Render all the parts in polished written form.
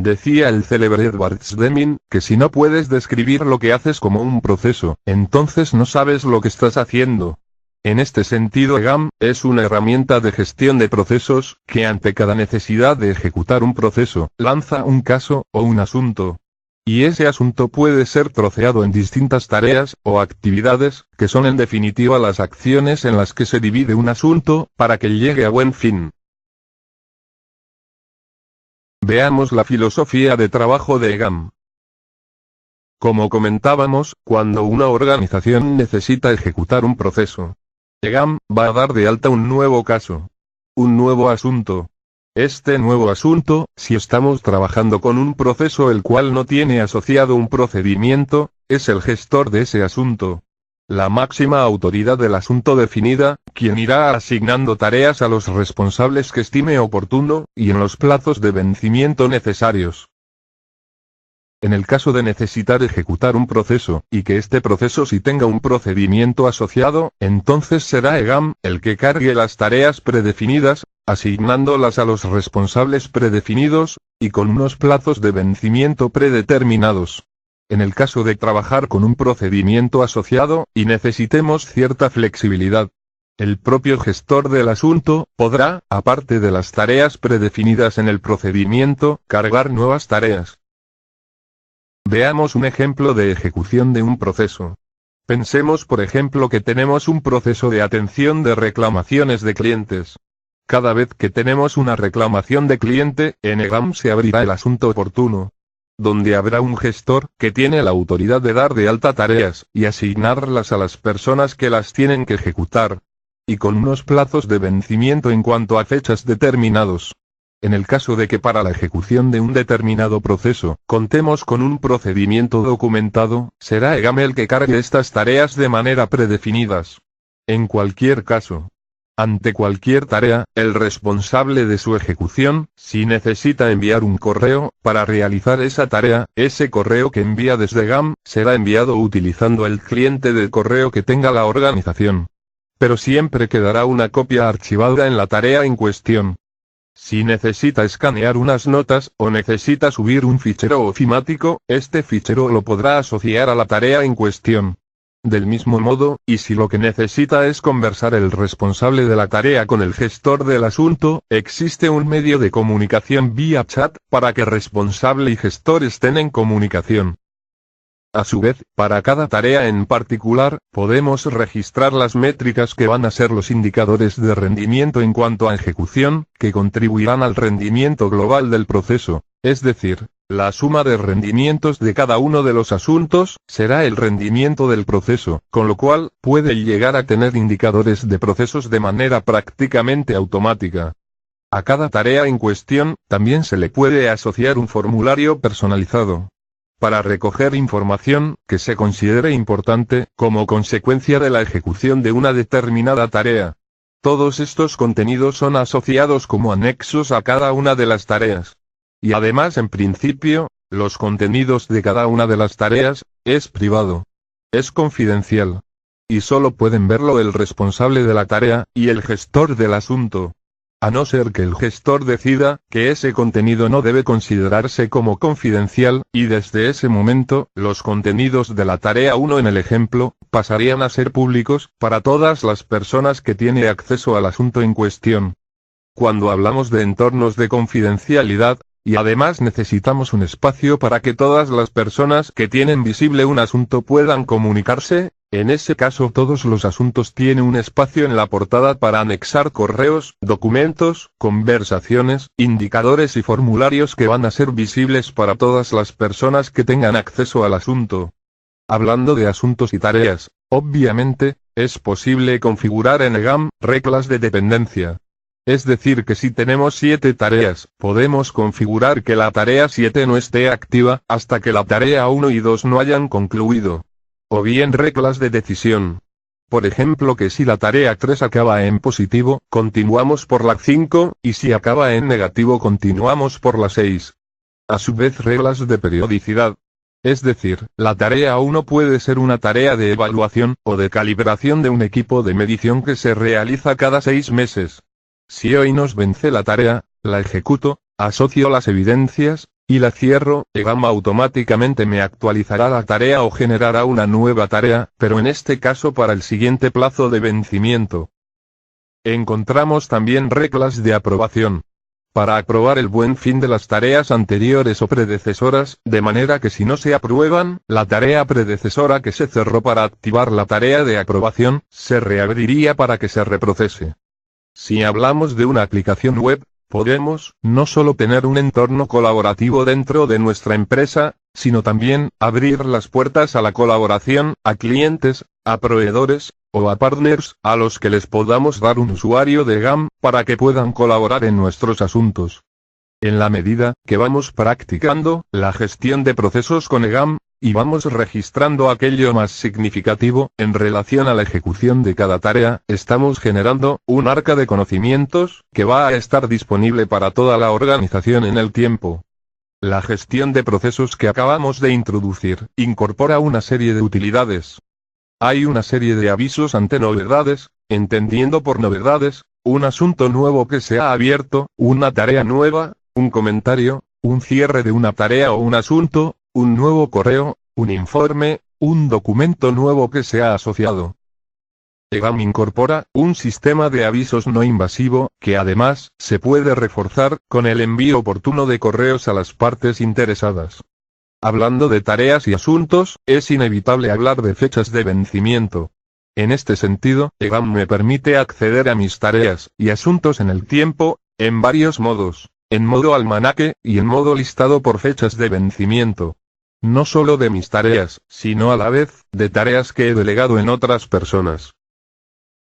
Decía el célebre Edward Deming, que si no puedes describir lo que haces como un proceso, entonces no sabes lo que estás haciendo. En este sentido, EGAM es una herramienta de gestión de procesos, que ante cada necesidad de ejecutar un proceso, lanza un caso, o un asunto. Y ese asunto puede ser troceado en distintas tareas, o actividades, que son en definitiva las acciones en las que se divide un asunto, para que llegue a buen fin. Veamos la filosofía de trabajo de EGAM. Como comentábamos, cuando una organización necesita ejecutar un proceso, EGAM va a dar de alta un nuevo caso, un nuevo asunto. Este nuevo asunto, si estamos trabajando con un proceso el cual no tiene asociado un procedimiento, es el gestor de ese asunto. La máxima autoridad del asunto definida, quien irá asignando tareas a los responsables que estime oportuno, y en los plazos de vencimiento necesarios. En el caso de necesitar ejecutar un proceso, y que este proceso sí tenga un procedimiento asociado, entonces será EGAM el que cargue las tareas predefinidas, asignándolas a los responsables predefinidos, y con unos plazos de vencimiento predeterminados. En el caso de trabajar con un procedimiento asociado, y necesitemos cierta flexibilidad, el propio gestor del asunto podrá, aparte de las tareas predefinidas en el procedimiento, cargar nuevas tareas. Veamos un ejemplo de ejecución de un proceso. Pensemos por ejemplo que tenemos un proceso de atención de reclamaciones de clientes. Cada vez que tenemos una reclamación de cliente, en EGAM se abrirá el asunto oportuno, donde habrá un gestor, que tiene la autoridad de dar de alta tareas, y asignarlas a las personas que las tienen que ejecutar, y con unos plazos de vencimiento en cuanto a fechas determinados. En el caso de que para la ejecución de un determinado proceso, contemos con un procedimiento documentado, será EGAM el que cargue estas tareas de manera predefinidas. En cualquier caso, ante cualquier tarea, el responsable de su ejecución, si necesita enviar un correo, para realizar esa tarea, ese correo que envía desde EGAM, será enviado utilizando el cliente de correo que tenga la organización. Pero siempre quedará una copia archivada en la tarea en cuestión. Si necesita escanear unas notas, o necesita subir un fichero ofimático, este fichero lo podrá asociar a la tarea en cuestión. Del mismo modo, y si lo que necesita es conversar el responsable de la tarea con el gestor del asunto, existe un medio de comunicación vía chat, para que responsable y gestor estén en comunicación. A su vez, para cada tarea en particular, podemos registrar las métricas que van a ser los indicadores de rendimiento en cuanto a ejecución, que contribuirán al rendimiento global del proceso, es decir, la suma de rendimientos de cada uno de los asuntos, será el rendimiento del proceso, con lo cual, puede llegar a tener indicadores de procesos de manera prácticamente automática. A cada tarea en cuestión, también se le puede asociar un formulario personalizado, para recoger información, que se considere importante, como consecuencia de la ejecución de una determinada tarea. Todos estos contenidos son asociados como anexos a cada una de las tareas. Y además en principio, los contenidos de cada una de las tareas, es privado. Es confidencial. Y solo pueden verlo el responsable de la tarea, y el gestor del asunto. A no ser que el gestor decida, que ese contenido no debe considerarse como confidencial, y desde ese momento, los contenidos de la tarea 1 en el ejemplo, pasarían a ser públicos, para todas las personas que tienen acceso al asunto en cuestión. Cuando hablamos de entornos de confidencialidad, y además necesitamos un espacio para que todas las personas que tienen visible un asunto puedan comunicarse, en ese caso todos los asuntos tienen un espacio en la portada para anexar correos, documentos, conversaciones, indicadores y formularios que van a ser visibles para todas las personas que tengan acceso al asunto. Hablando de asuntos y tareas, obviamente, es posible configurar en EGAM reglas de dependencia. Es decir que si tenemos 7 tareas, podemos configurar que la tarea 7 no esté activa, hasta que la tarea 1 y 2 no hayan concluido. O bien reglas de decisión. Por ejemplo que si la tarea 3 acaba en positivo, continuamos por la 5, y si acaba en negativo continuamos por la 6. A su vez reglas de periodicidad. Es decir, la tarea 1 puede ser una tarea de evaluación, o de calibración de un equipo de medición que se realiza cada 6 meses. Si hoy nos vence la tarea, la ejecuto, asocio las evidencias, y la cierro, EGAM automáticamente me actualizará la tarea o generará una nueva tarea, pero en este caso para el siguiente plazo de vencimiento. Encontramos también reglas de aprobación. Para aprobar el buen fin de las tareas anteriores o predecesoras, de manera que si no se aprueban, la tarea predecesora que se cerró para activar la tarea de aprobación, se reabriría para que se reprocese. Si hablamos de una aplicación web, podemos, no solo tener un entorno colaborativo dentro de nuestra empresa, sino también, abrir las puertas a la colaboración, a clientes, a proveedores, o a partners, a los que les podamos dar un usuario de EGAM, para que puedan colaborar en nuestros asuntos. En la medida que vamos practicando la gestión de procesos con EGAM, y vamos registrando aquello más significativo, en relación a la ejecución de cada tarea, estamos generando un arca de conocimientos, que va a estar disponible para toda la organización en el tiempo. La gestión de procesos que acabamos de introducir, incorpora una serie de utilidades. Hay una serie de avisos ante novedades, entendiendo por novedades, un asunto nuevo que se ha abierto, una tarea nueva, un comentario, un cierre de una tarea o un asunto, un nuevo correo, un informe, un documento nuevo que se ha asociado. EGAM incorpora un sistema de avisos no invasivo, que además, se puede reforzar con el envío oportuno de correos a las partes interesadas. Hablando de tareas y asuntos, es inevitable hablar de fechas de vencimiento. En este sentido, EGAM me permite acceder a mis tareas y asuntos en el tiempo, en varios modos, en modo almanaque, y en modo listado por fechas de vencimiento. No solo de mis tareas, sino a la vez, de tareas que he delegado en otras personas.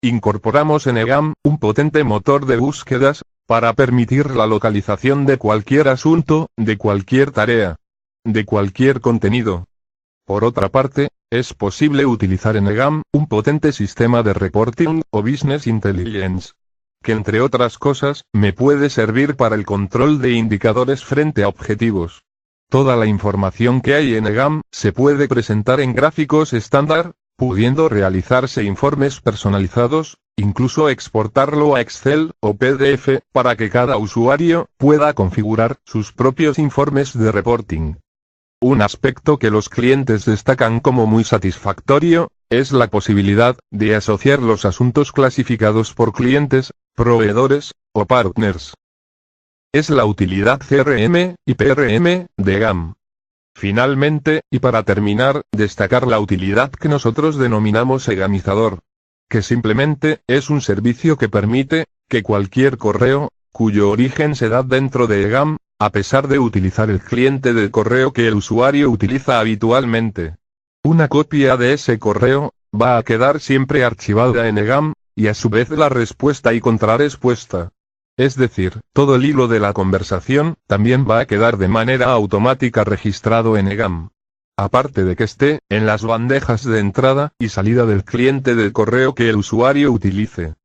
Incorporamos en EGAM, un potente motor de búsquedas, para permitir la localización de cualquier asunto, de cualquier tarea, de cualquier contenido. Por otra parte, es posible utilizar en EGAM, un potente sistema de reporting, o business intelligence, que entre otras cosas, me puede servir para el control de indicadores frente a objetivos. Toda la información que hay en EGAM, se puede presentar en gráficos estándar, pudiendo realizarse informes personalizados, incluso exportarlo a Excel o PDF, para que cada usuario pueda configurar sus propios informes de reporting. Un aspecto que los clientes destacan como muy satisfactorio, es la posibilidad de asociar los asuntos clasificados por clientes, proveedores, o partners. Es la utilidad CRM y PRM de EGAM. Finalmente, y para terminar, destacar la utilidad que nosotros denominamos egamizador, que simplemente es un servicio que permite que cualquier correo, cuyo origen se da dentro de EGAM, a pesar de utilizar el cliente de correo que el usuario utiliza habitualmente, una copia de ese correo va a quedar siempre archivada en EGAM, y a su vez la respuesta y contrarrespuesta. Es decir, todo el hilo de la conversación, también va a quedar de manera automática registrado en EGAM. Aparte de que esté en las bandejas de entrada y salida del cliente de correo que el usuario utilice.